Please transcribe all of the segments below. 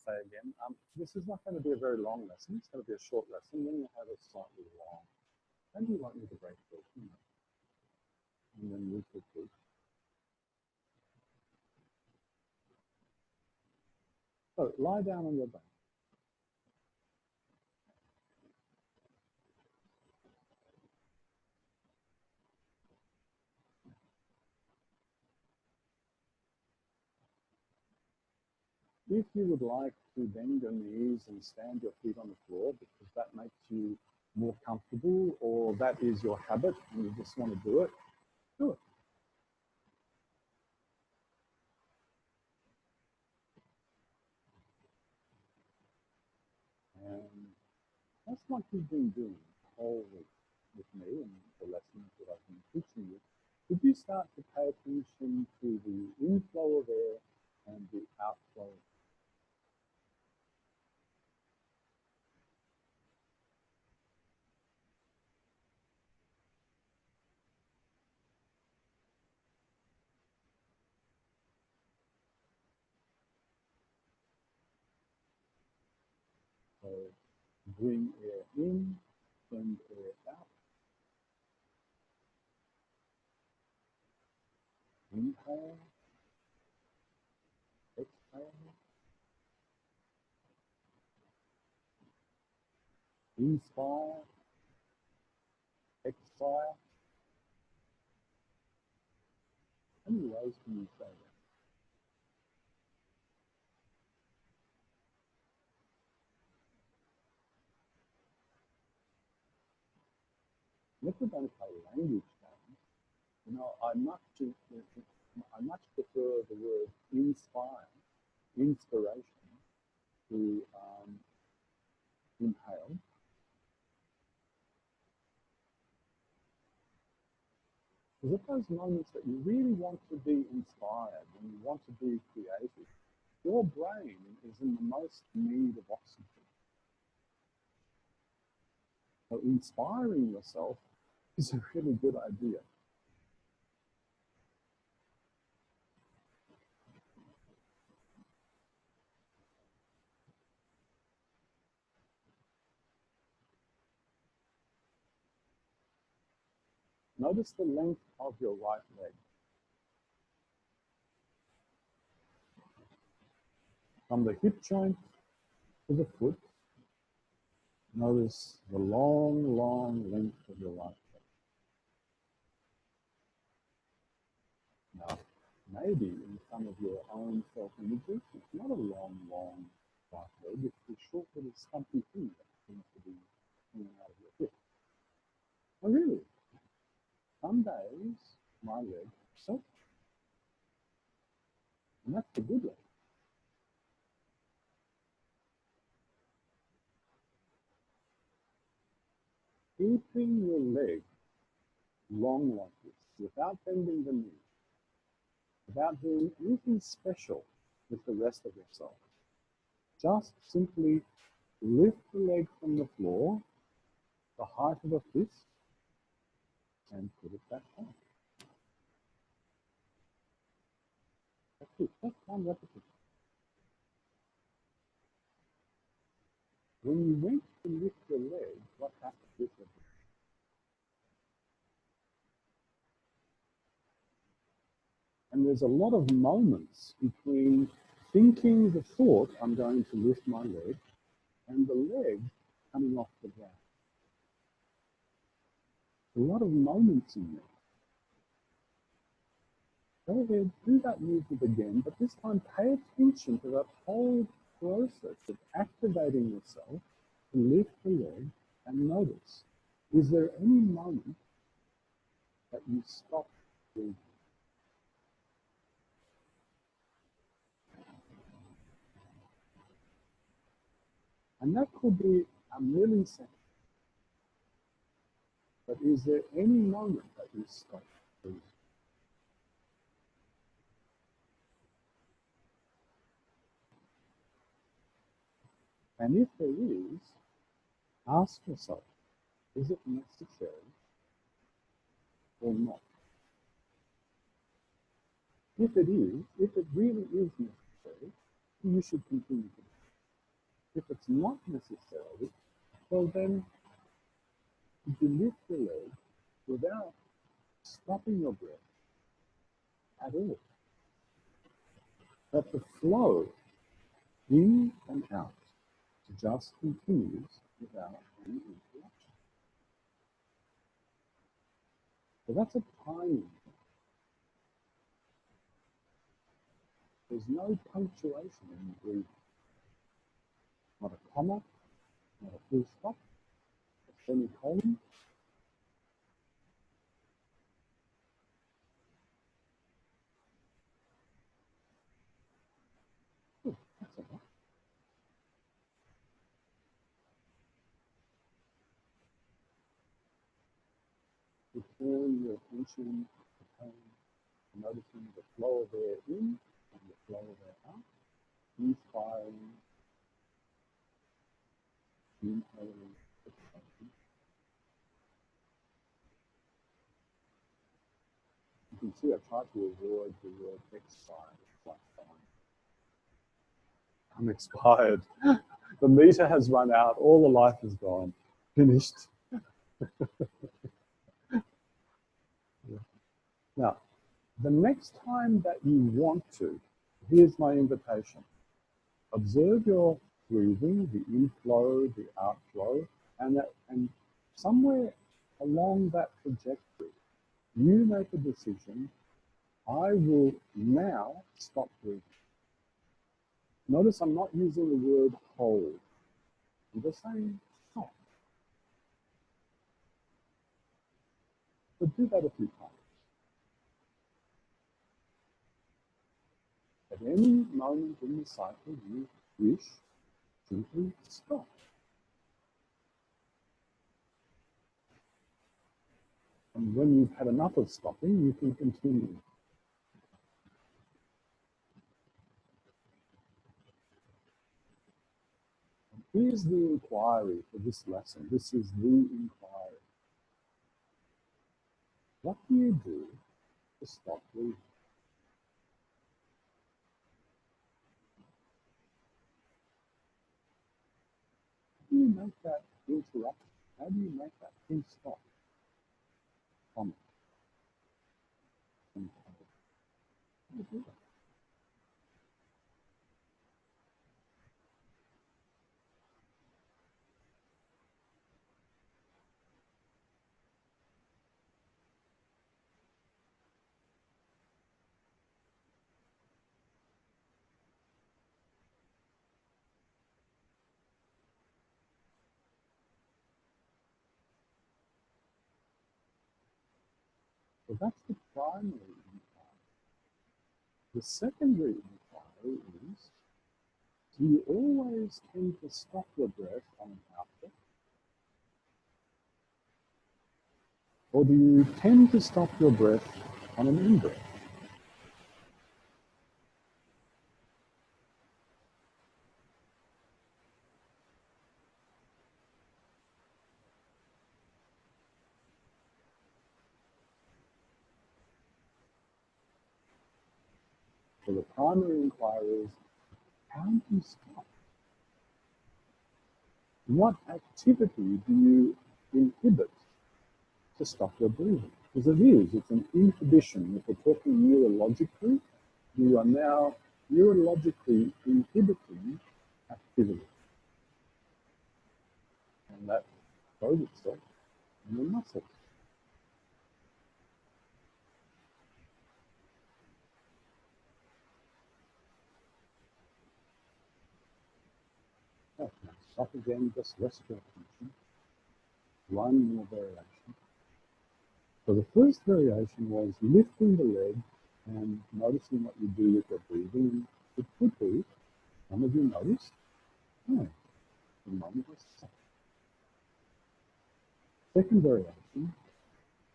say again, this is not going to be a very long lesson. It's going to be a short lesson. Then you'll have a slightly long. Maybe you won't need a break for it, you know. And then we could do. So lie down on your back. If you would like to bend your knees and stand your feet on the floor because that makes you more comfortable, or that is your habit and you just want to do it, do it. And that's what you've been doing the whole week with me and the lessons that I've been teaching you. Did you start to pay attention to the inflow of air and the outflow? So bring air in, send air out. Inhale, exhale. Inspire, expire. How many ways can you say that? Never don't play language games. You know, I much prefer the word inspire, inspiration, to inhale. Because at those moments that you really want to be inspired and you want to be creative, your brain is in the most need of oxygen. So inspiring yourself is a really good idea. Notice the length of your right leg. From the hip joint to the foot, notice the long, long length of your right leg. Now, maybe in some of your own self-images, it's not a long, long right leg. It's a short little stumpy thing that seems to be coming out of your hip. Oh, really? Some days, my leg is so, and that's the good leg. Keeping your leg long like this, without bending the knee, without doing anything special with the rest of yourself. Just simply lift the leg from the floor, the height of a fist, and put it back on. That's it, just one repetition. When you went to lift your leg, what happened with it? And there's a lot of moments between thinking the thought, I'm going to lift my leg, and the leg coming off the ground. A lot of moments in there. Go ahead, do that movement again, but this time pay attention to that whole process of activating yourself to lift the leg, and notice, is there any moment that you stop breathing? And that could be a millisecond. But is there any moment that you stop breathing? And if there is, ask yourself, is it necessary or not? If it is, if it really is necessary, you should continue to do it. If it's not necessary, well then you lift the leg without stopping your breath at all. But the flow in and out just continues without any interruption. So that's a timing. There's no punctuation in the breathing. Not a comma, not a full stop, a semicolon. Oh, that's all right. Return your attention to pain, noticing the flow of air in and the flow of air out. Inspiring, inhaling, exhaling. You can see I try to avoid the word expired. It's like I'm expired. The meter has run out. All the life is gone. Finished. Now, the next time that you want to, here's my invitation. Observe your breathing, the inflow, the outflow, and somewhere along that trajectory, you make a decision. I will now stop breathing. Notice I'm not using the word hold. I'm just saying stop. But do that a few times. At any moment in the cycle you wish, simply stop. And when you've had enough of stopping, you can continue. And here's the inquiry for this lesson. This is the inquiry. What do you do to stop breathing? How do you make that interruption? How do you make that full stop? Comment. How do you do that? So that's the primary inquiry. The secondary inquiry is, do you always tend to stop your breath on an out-breath? Or do you tend to stop your breath on an in-breath? So the primary inquiry is, how do you stop? What activity do you inhibit to stop your breathing? Because it's an inhibition. If we're talking neurologically, you are now neurologically inhibiting activity. And that shows itself in your muscles. Okay, stop again, just rest your attention. One more variation. So the first variation was lifting the leg and noticing what you do with your breathing. It could be, some of you noticed, no, the moment was stop. Second variation,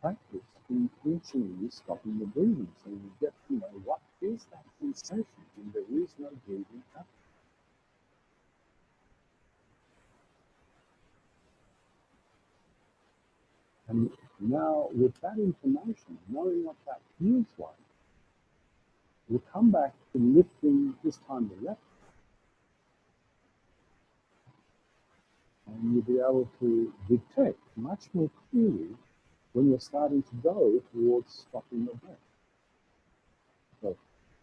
practice intentionally stopping the breathing. So you get to know what is that sensation when there is no breathing happening. And now with that information, knowing what that feels like, we'll come back to lifting this time the left. And you'll be able to detect much more clearly when you're starting to go towards stopping your breath. So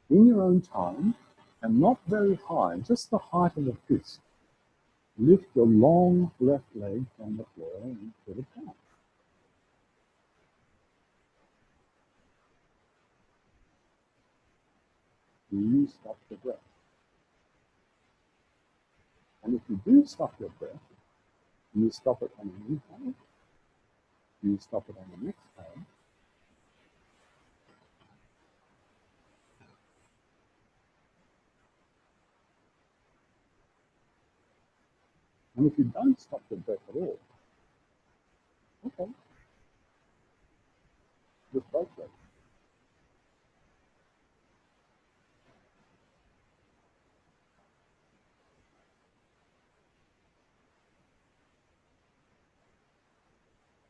in your own time, and not very high, just the height of a fist, lift your long left leg from the floor and put it down. Do you stop your breath? And if you do stop your breath, do you stop it on an inhale? Do you stop it on an exhale? And if you don't stop your breath at all, okay, just both legs.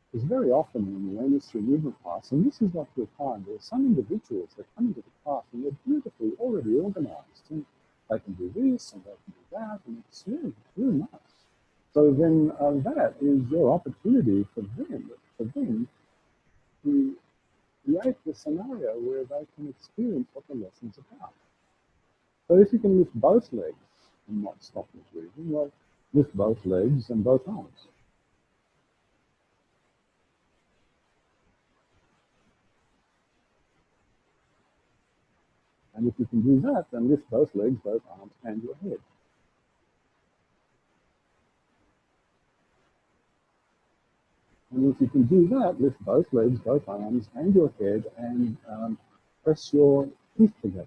Because very often when you learn this through movement class, and this is what you'll find, there are some individuals that come into the class and they're beautifully already organized. And they can do this and they can do that, and it's really nice. So then that is your opportunity for them to create the scenario where they can experience what the lesson's about. So if you can lift both legs and not stop your breathing, well, lift both legs and both arms. And if you can do that, then lift both legs, both arms, and your head. And if you can do that, lift both legs, both arms, and your head, and press your teeth together.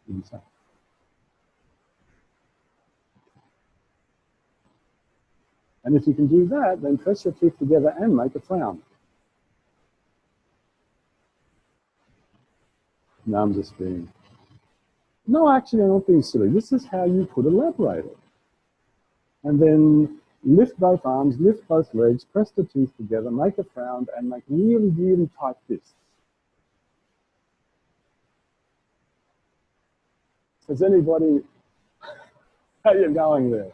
Inside. And if you can do that, then press your teeth together and make a frown. Now I'm just being... No, actually, I'm not being silly. This is how you could elaborate it. And then lift both arms, lift both legs, press the teeth together, make a frown, and make really, really tight fists. Is anybody... How are you going there?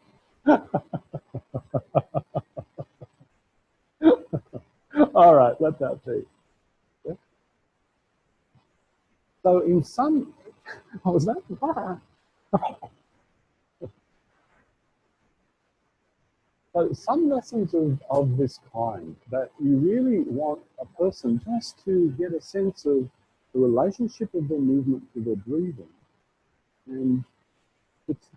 All right, let that be. Yeah. So in some... What was that? So some lessons of this kind that you really want a person just to get a sense of the relationship of their movement to their breathing. And it's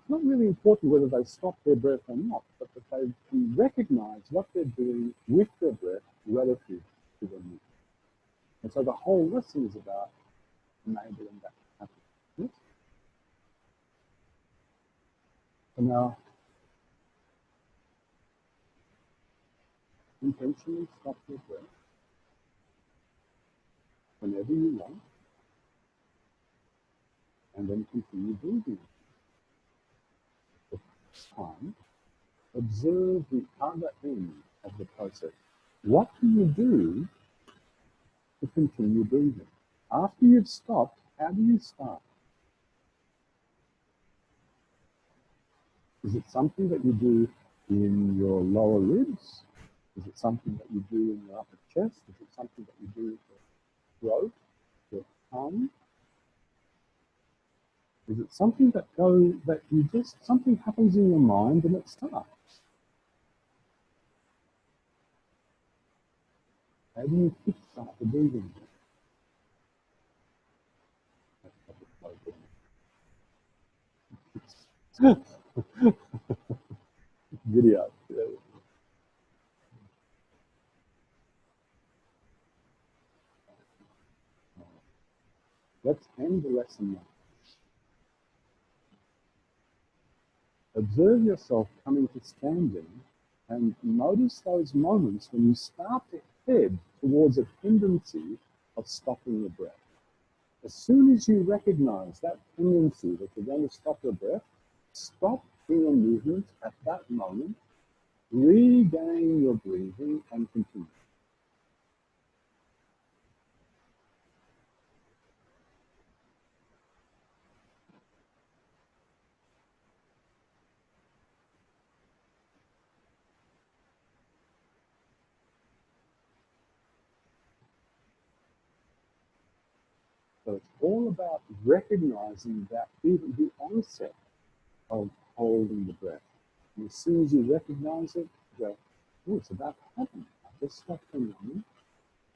not really important whether they stop their breath or not, but that they can recognize what they're doing with their breath relative to their movement. And so the whole lesson is about enabling that to happen. Yes? So now, intentionally stop your breath whenever you want, and then continue breathing. At this time, observe the other end of the process. What do you do to continue breathing? After you've stopped, how do you start? Is it something that you do in your lower ribs? Is it something that you do in your upper chest? Is it something that you do in your throat, your tongue? Is it something that something happens in your mind and it starts? How do you kickstart the breathing? Video. Let's end the lesson now. Observe yourself coming to standing and notice those moments when you start to head towards a tendency of stopping your breath. As soon as you recognize that tendency that you're going to stop your breath, stop in your movement at that moment, regain your breathing, and continue. So it's all about recognizing that even the onset of holding the breath. And as soon as you recognize it, you go, oh, it's about to happen. I just stop for a moment.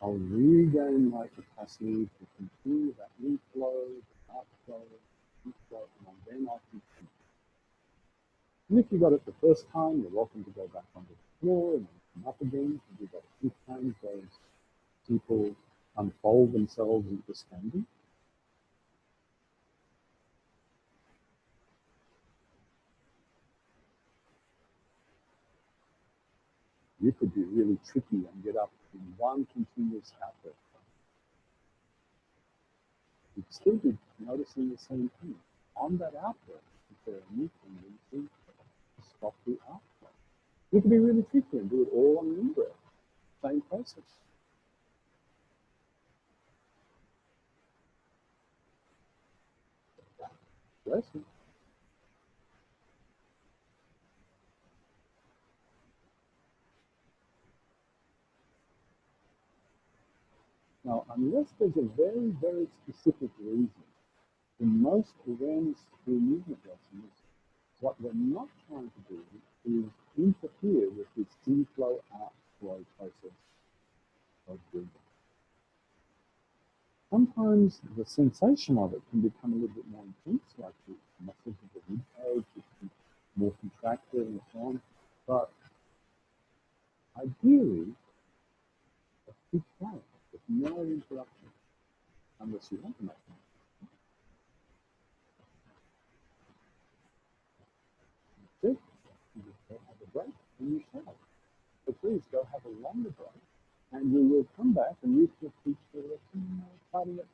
I'll regain my capacity to continue that inflow, outflow, inflow, and then I can continue. And if you got it the first time, you're welcome to go back onto the floor and then come up again. If you got it 2 times, those people unfold themselves into standing. You could be really tricky and get up in one continuous out-breath. You'd still be noticing the same thing. On that out-breath, is there a new tendency to stop the outflow? You can be really tricky and do it all on the in-breath. Same process. Bless you. Now, unless there's a very, very specific reason, in most awareness through movement lessons, what we're not trying to do is interfere with this inflow outflow process of breathing. Sometimes the sensation of it can become a little bit more intense, like the muscles of the rib cage become more contracted and so on. But ideally, a keep quiet with no interruption, unless you want to make them. That's it. You just go have a break and you shower. So please go have a longer break, and we will come back and you can teach the lesson starting at